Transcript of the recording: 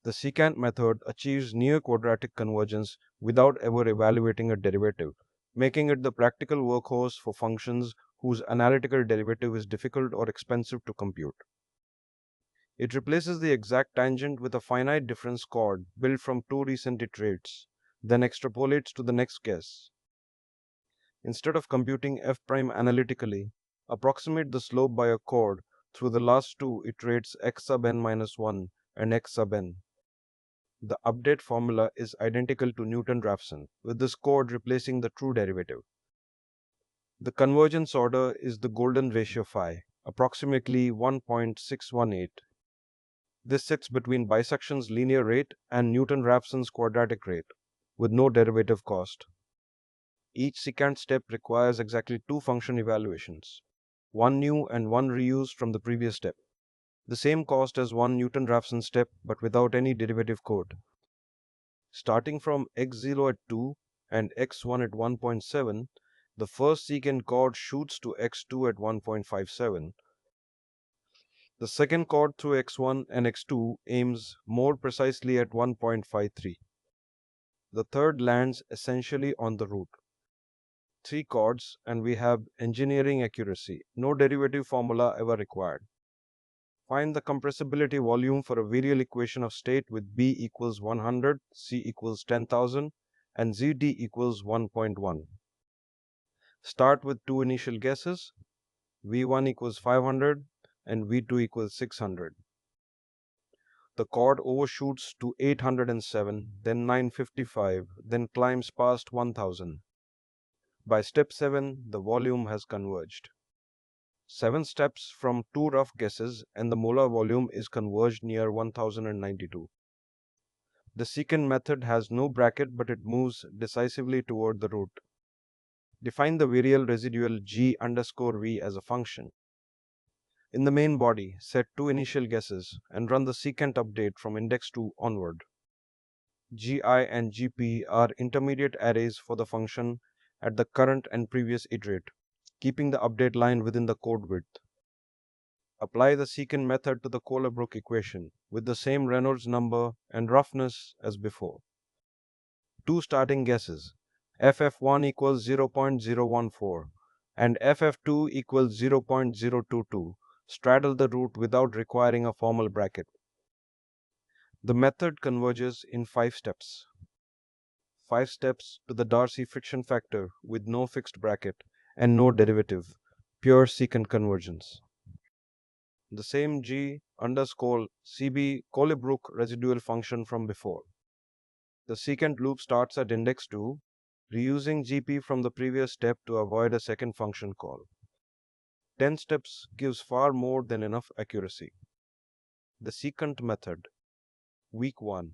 The secant method achieves near quadratic convergence without ever evaluating a derivative, making it the practical workhorse for functions whose analytical derivative is difficult or expensive to compute. It replaces the exact tangent with a finite difference chord built from two recent iterates, then extrapolates to the next guess. Instead of computing f prime analytically, approximate the slope by a chord through the last two iterates x sub n minus 1 and x sub n. The update formula is identical to Newton-Raphson, with this chord replacing the true derivative. The convergence order is the golden ratio phi, approximately 1.618. This sits between bisection's linear rate and Newton-Raphson's quadratic rate, with no derivative cost. Each secant step requires exactly two function evaluations, one new and one reused from the previous step. The same cost as one Newton-Raphson step, but without any derivative code. Starting from x0 at 2 and x1 at 1.7, the first secant chord shoots to x2 at 1.57. The second chord through x1 and x2 aims more precisely at 1.53. The third lands essentially on the root. Three chords and we have engineering accuracy, no derivative formula ever required. Find the compressibility volume for a virial equation of state with B equals 100, C equals 10,000 and ZD equals 1.1. Start with two initial guesses, V1 equals 500 and V2 equals 600. The chord overshoots to 807, then 955, then climbs past 1000. By step 7, the volume has converged. 7 steps from two rough guesses and the molar volume is converged near 1092. The secant method has no bracket but it moves decisively toward the root. Define the virial residual g underscore v as a function. In the main body, set two initial guesses and run the secant update from index 2 onward. Gi and gp are intermediate arrays for the function at the current and previous iterate, keeping the update line within the code width. Apply the secant method to the Kohler-Brooke equation with the same Reynolds number and roughness as before. Two starting guesses, ff1 equals 0.014 and ff2 equals 0.022, straddle the root without requiring a formal bracket. The method converges in 5 steps. 5 steps to the Darcy friction factor with no fixed bracket and no derivative, pure secant convergence. The same g underscore cb Kohler-Brooke residual function from before. The secant loop starts at index 2, reusing gp from the previous step to avoid a second function call. 10 steps gives far more than enough accuracy. The secant method. Week 1.